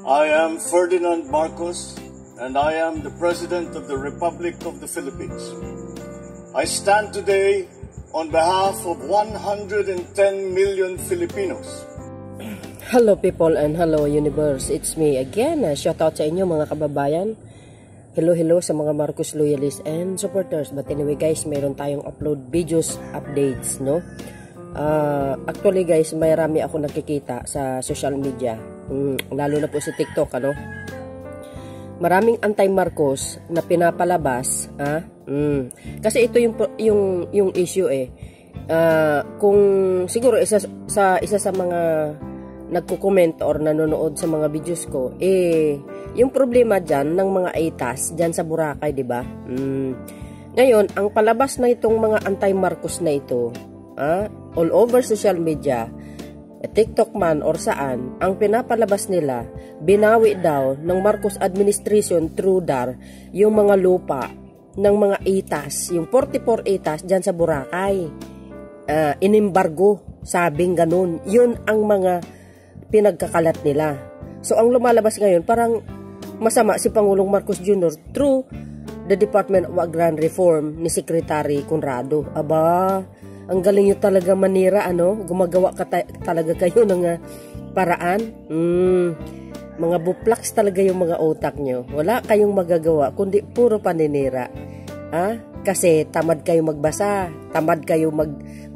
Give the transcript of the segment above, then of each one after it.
I am Ferdinand Marcos, and I am the President of the Republic of the Philippines. I stand today on behalf of 110 million Filipinos. Hello people and hello universe, it's me again. Shout out sa inyo mga kababayan. Hello sa mga Marcos loyalists and supporters. But anyway guys, mayroon tayong upload videos, updates, no? Actually guys, marami ako nakikita sa social media, lalo na po sa TikTok, ano? Maraming anti-Marcos na pinapalabas, kasi ito yung issue kung siguro isa sa mga nagko-comment or nanonood sa mga videos ko, yung problema dyan ng mga ATAS dyan sa Boracay, di ba? Ngayon, ang palabas na itong mga anti-Marcos na ito, all over social media, TikTok man or saan, ang pinapalabas nila, binawi daw ng Marcos administration through DAR yung mga lupa ng mga ATAS, yung 44 ATAS dyan sa Boracay. Inimbargo, sabing ganun. Yun ang mga pinagkakalat nila. So ang lumalabas ngayon, parang masama si Pangulong Marcos Jr. through the Department of Agrarian Reform ni Secretary Conrado. Aba, ang galing nyo talaga manira, ano? Gumagawa talaga kayo ng paraan. Mga buplaks talaga yung mga utak nyo. Wala kayong magagawa, kundi puro paninira. Kasi tamad kayo magbasa, tamad kayo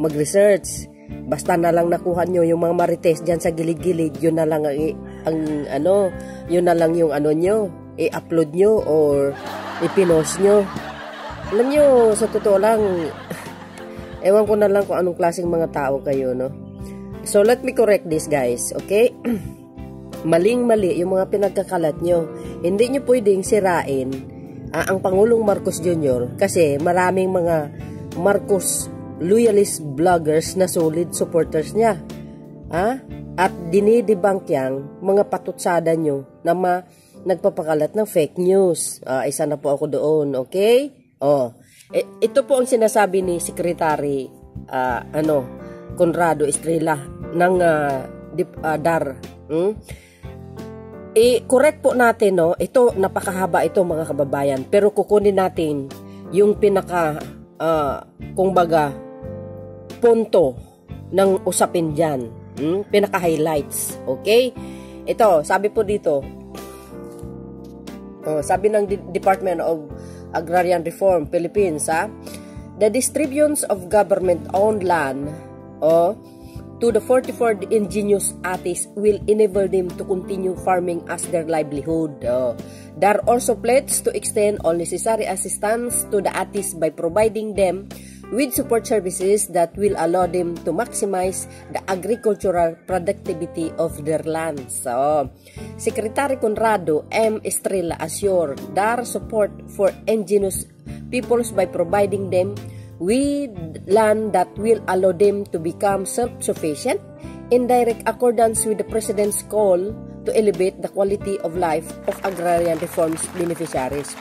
mag-research. Basta na lang nakuha nyo yung mga marites dyan sa gilid-gilid, yun na lang yun na lang yung nyo, i-upload nyo or i-pinost nyo. Alam nyo, sa totoo lang, ewan ko na lang kung anong klaseng mga tao kayo, no? So, let me correct this, guys, okay? Maling-mali yung mga pinagkakalat nyo. Hindi nyo pwedeng sirain ang Pangulong Marcos Jr. kasi maraming mga Marcos loyalist vloggers na solid supporters niya. At dinidebunk yang mga patutsada nyo na nagpapakalat ng fake news. Isa na po ako doon, okay? Ito po ang sinasabi ni Secretary Conrado Estrella ng DAR. Correct po natin, no? Ito, napakahaba ito mga kababayan. Pero kukunin natin yung pinaka, kumbaga, punto ng usapin dyan. Pinaka-highlights. Okay? Ito, sabi po dito, sabi ng Department of Agrarian Reform, Philippines, the distributions of government-owned land to the 44 indigenous ATIS will enable them to continue farming as their livelihood. There are also pledges to extend all necessary assistance to the ATIS by providing them with support services that will allow them to maximize the agricultural productivity of their lands. So, Secretary Conrado M. Estrella assured their support for indigenous peoples by providing them with land that will allow them to become self-sufficient in direct accordance with the President's call to elevate the quality of life of agrarian reforms beneficiaries.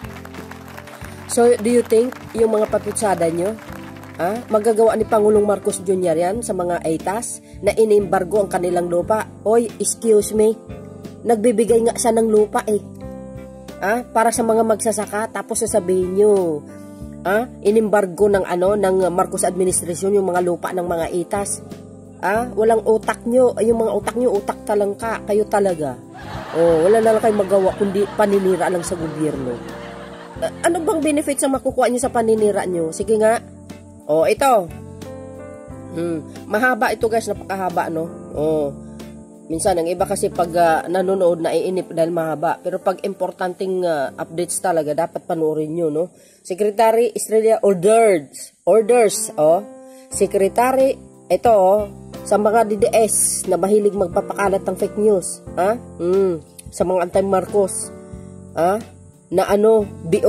So, do you think yung mga patutsada nyo, magagawa ni Pangulong Marcos Jr. yan sa mga ATAS na inimbargo ang kanilang lupa? Oy, excuse me, nagbibigay nga siya ng lupa para sa mga magsasaka, tapos sasabihin nyo, inimbargo ng Marcos administration yung mga lupa ng mga ATAS. Walang utak nyo, yung mga utak nyo, utak talangka, kayo talaga. Wala na lang kayo magawa kundi paninira lang sa gobyerno. Ano bang benefits na makukuha nyo sa paninira nyo? Sige nga. Ito. Mahaba ito guys, napakahaba, no? Minsan, ang iba kasi pag nanonood na iinip dahil mahaba. Pero pag importanteng updates talaga, dapat panoorin nyo, no? Secretary Estrella orders, Secretary, ito, sa mga DDS na mahilig magpapakalat ng fake news, sa mga anti-Marcos, na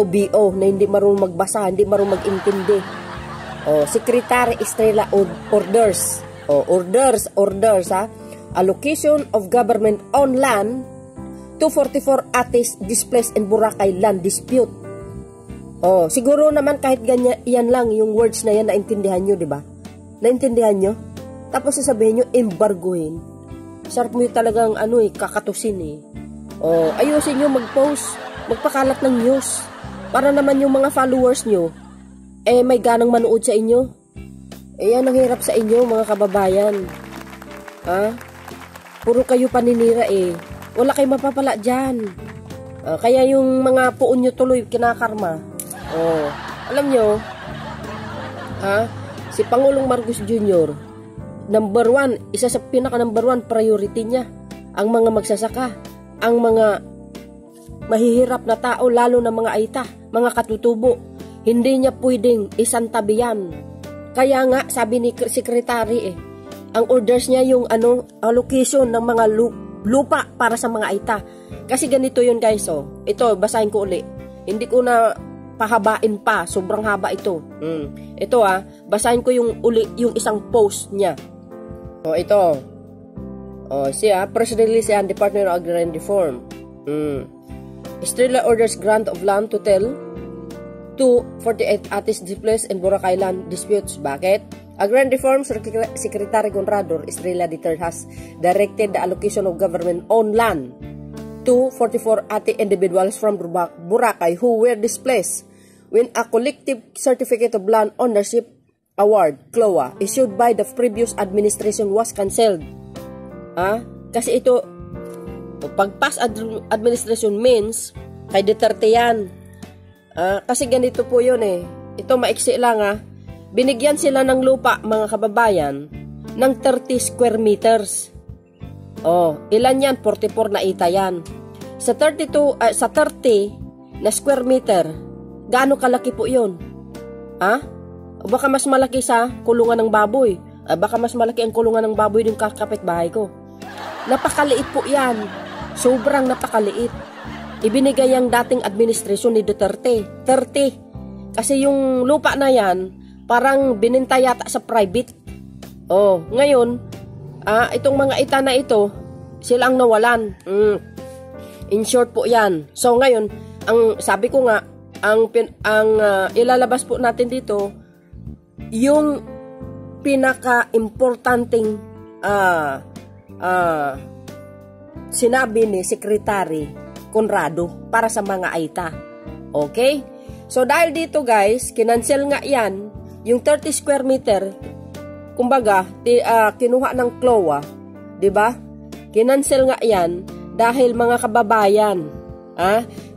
BO, na hindi marunong magbasa, hindi marunong mag-intindi. Secretary Estrella orders, allocation of government on land to 44 ATIS displaced in Boracay land dispute. Siguro naman kahit ganyan, yan lang yung words na yan, naintindihan nyo, di ba? Naintindihan nyo? Tapos sasabihin nyo, embargohin. Sarap mo yung talagang kakatusin O, ayusin nyo mag-post, magpakalat ng news. Para naman yung mga followers nyo, may ganang manood sa inyo. Yan ang hirap sa inyo, mga kababayan. Puro kayo paninira Wala kayong mapapala dyan. Kaya yung mga puon nyo tuloy kinakarma. Alam nyo, si Pangulong Marcos Jr., number 1, isa sa pinaka number 1 priority niya, ang mga magsasaka, ang mga mahihirap na tao, lalo na mga aita, mga katutubo. Hindi niya pwedeng isantabi yan. Kaya nga, sabi ni Secretary ang orders niya yung allocation ng mga lupa para sa mga aita. Kasi ganito yun guys, ito, basahin ko uli. Hindi ko na pahabain pa, sobrang haba ito. Ito basahin ko yung isang post niya. Ito. Siya, press release yan, Department of Agrarian Reform. Estrella orders grant of land to 48 Atis displays and Boracay land disputes. Bakit? Agrarian Reform Secretary Conrador Estrella III has directed the allocation of government-owned land to 44 Ati individuals from Boracay who were displaced when a collective certificate of land ownership award, CLOA, issued by the previous administration was cancelled. Kasi ito, pag-pass administration means kay Duterte yan. Kasi ganito po yun Ito maiksi lang Binigyan sila ng lupa, mga kababayan, ng 30 square meters. Ilan yan? 44 na ita yan. Sa 30 na square meter, gaano kalaki po yun? Baka mas malaki sa kulungan ng baboy. Baka mas malaki ang kulungan ng baboy yung kapitbahay ko. Napakaliit po yan. Sobrang napakaliit. Ibinigay ang dating administrasyon ni Duterte. 30. Kasi yung lupa na yan, parang bininta yata sa private. Ngayon, itong mga ita na ito, sila ang nawalan. In short po yan. So ngayon, ang sabi ko nga, ang ilalabas po natin dito, yung pinaka-importanting sinabi ni Secretary Conrado para sa mga aita. Okay? So dahil dito guys, kinansel nga yan, yung 30 square meter, kumbaga, kinuha ng CLOA, di ba? Kinansel nga yan dahil mga kababayan,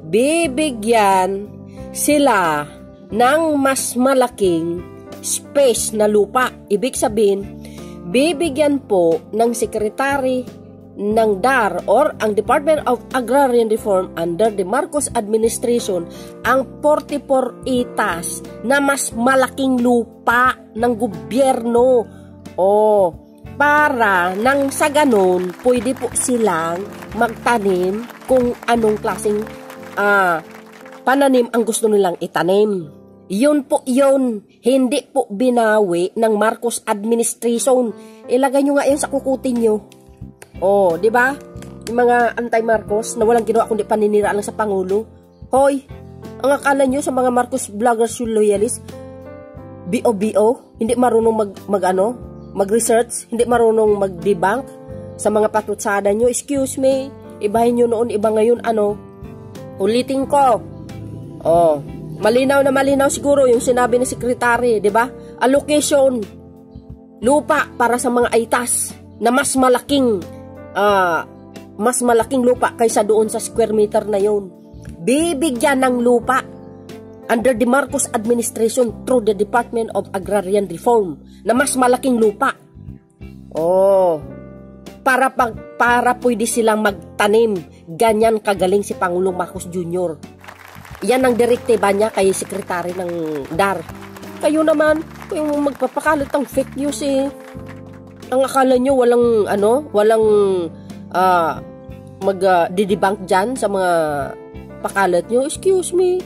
bibigyan sila ng mas malaking space na lupa. Ibig sabihin, bibigyan po ng Secretary ng DAR or ang Department of Agrarian Reform under the Marcos administration ang 44 itas na mas malaking lupa ng gobyerno. Para nang sa ganun, pwede po silang magtanim kung anong klaseng pananim ang gusto nilang itanim. Yun po yun. Hindi po binawi ng Marcos administration. Ilagay nyo nga yan sa kukutin nyo. Di ba? Yung mga anti-Marcos na walang ginawa kundi paninira lang sa Pangulo. Hoy, ang akala nyo sa mga Marcos vloggers yung loyalist, BO, hindi marunong mag-research, hindi marunong mag-debunk sa mga patutsada nyo. Excuse me, ibahin nyo noon, iba ngayon, ulitin ko. Malinaw na malinaw siguro yung sinabi ni Secretary, di ba? Allocation, lupa para sa mga aitas na mas malaking lupa kaysa doon sa square meter na yun. Bibigyan ng lupa under the Marcos administration through the Department of Agrarian Reform na mas malaking lupa. Para pwede silang magtanim. Ganyan kagaling si Pangulong Marcos Jr. Yan ang direktiba niya kay Secretary ng DAR. Kayo naman, kung magpapakalat ng fake news ang akala nyo walang mag-debunk dyan sa mga pakalat nyo. Excuse me,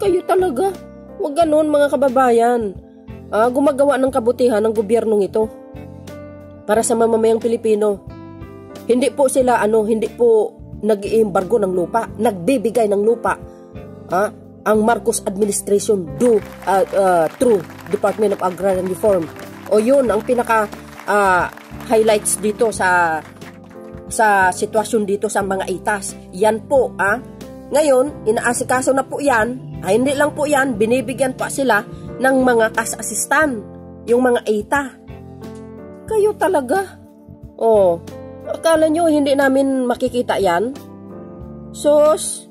kayo talaga. Huwag ganun mga kababayan. Gumagawa ng kabutihan ng gobyernong ito para sa mamamayang Pilipino. Hindi po sila hindi po nag-iembargo ng lupa, nagbibigay ng lupa. Ang Marcos administration through Department of Agrarian Reform. Yun ang pinaka highlights dito sa sa sitwasyon dito sa mga itas. Yan po, Ngayon, inaasikaso na po yan. Hindi lang po yan, binibigyan pa sila ng mga cash assistant, yung mga ita. Kayo talaga. Akala nyo hindi namin makikita yan? Sus,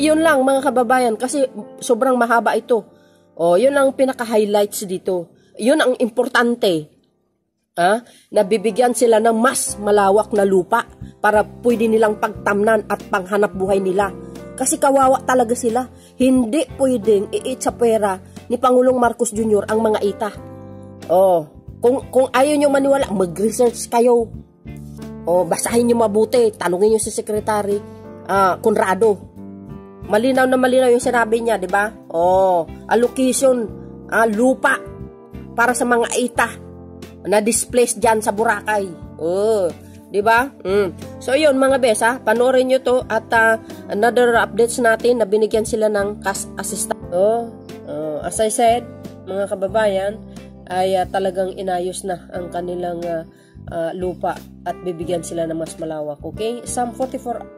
yun lang mga kababayan, kasi sobrang mahaba ito. Yun ang pinaka-highlights dito. Yun ang importante. Nabibigyan sila ng mas malawak na lupa para pwede nilang pagtamnan at panghanap buhay nila. Kasi kawawa talaga sila. Hindi pwedeng iit sa pera ni Pangulong Marcos Jr. ang mga ita. Kung ayaw nyo maniwala, mag-research kayo. Basahin nyo mabuti. Tanungin nyo si Secretary Conrado. Malinaw na malinaw yung sinabi niya, di ba? Allocation, lupa para sa mga ita na displaced dyan sa Boracay. Di ba? So yun mga bes, panoorin nyo to at another updates natin na binigyan sila ng cash assistant. As I said, mga kababayan, ay talagang inayos na ang kanilang lupa at bibigyan sila ng mas malawak. Okay? Some 44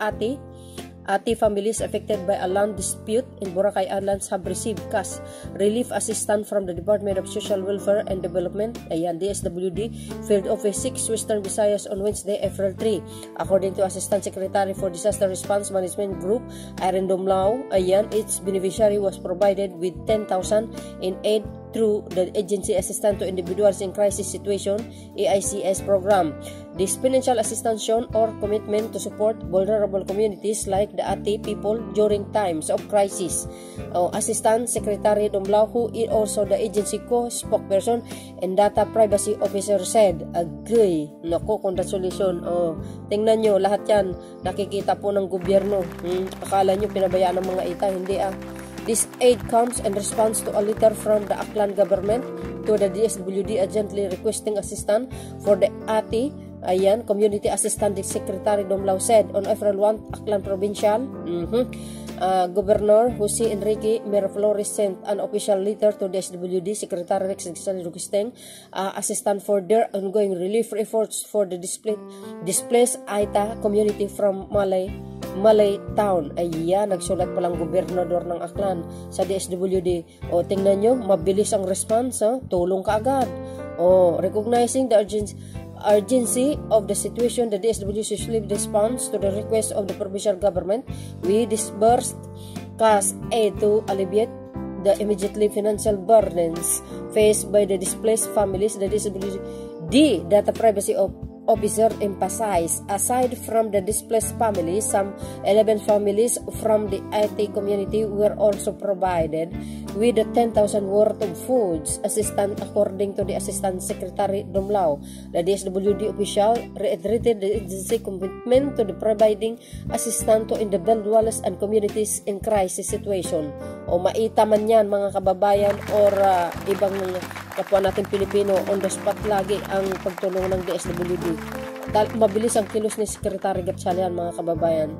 Ati families affected by a land dispute in Boracay Islands have received cash relief assistance from the Department of Social Welfare and Development, DSWD, Field Office 6, Western Visayas on Wednesday, April 3. According to Assistant Secretary for Disaster Response Management Group, Aaron Domlao, its beneficiary was provided with 10,000 in aid through the Agency Assistance to Individuals in Crisis Situation, AICS program. This financial assistance shown our commitment to support vulnerable communities like the Ati people during times of crisis. Assistant Secretary Domlao, who is also the agency co-spokesperson and data privacy officer, said, agree. Naku, congratulations. Tingnan nyo, lahat yan nakikita po ng gobyerno. Akala nyo pinabayaan ng mga ita, hindi This aid comes in response to a letter from the Aklan government to the DSWD urgently requesting assistance for the Ati Community Assistant Secretary Domlao said on April 1, Aklan Provincial. Governor Jose Enrique Miraflores sent an official letter to the DSWD Secretary requesting assistance for their ongoing relief efforts for the displaced Aita community from Malay Town. Nagsulat palang gobernador ng Aklan sa DSWD. Tingnan nyo, mabilis ang response, tulong kaagad. Recognizing the urgency of the situation, the DSWD swiftly responds to the request of the provincial government. We disbursed cash aid to alleviate the immediately financial burdens faced by the displaced families. The DSWD data privacy officer emphasized, aside from the displaced families, some 11 families from the IT community were also provided with the 10,000 worth of foods assistance, according to the Assistant Secretary Domlao. The DSWD official reiterated the agency commitment to the providing assistance to individuals and communities in crisis situation. Maita man yan mga kababayan or ibang kapwa natin Pilipino, on the spot lagi ang pagtulong ng DSWD. Mabilis ang kilos ni Secretary Gatchalian mga kababayan.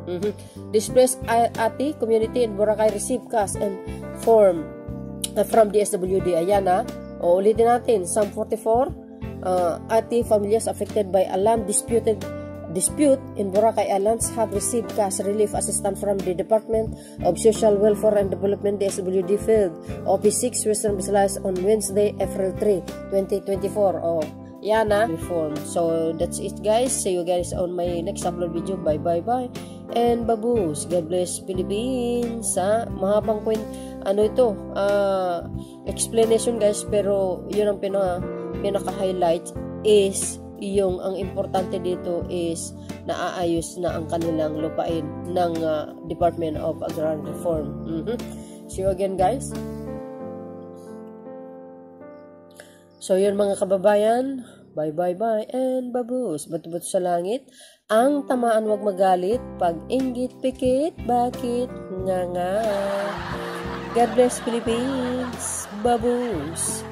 Displaced Ati community in Boracay received cash and form from DSWD. Ulitin natin, some 44 Ati families affected by a land dispute in Boracay Islands have received cash relief assistance from the Department of Social Welfare and Development, DSWD Field Office 6, Western Visayas on Wednesday, April 3, 2024. Reform. So that's it guys. See you guys on my next upload video. Bye and baboos. God bless Philippines. Mahabang explanation guys, pero yun ang pinaka-highlight is yung ang importante dito is naaayos na ang kanilang lupain ng Department of Agrarian Reform. See you again guys. So yun mga kababayan, bye and baboos. Bato-bato sa langit, ang tamaan wag magalit, pag inggit pikit, bakit nga. God bless Philippines, baboos.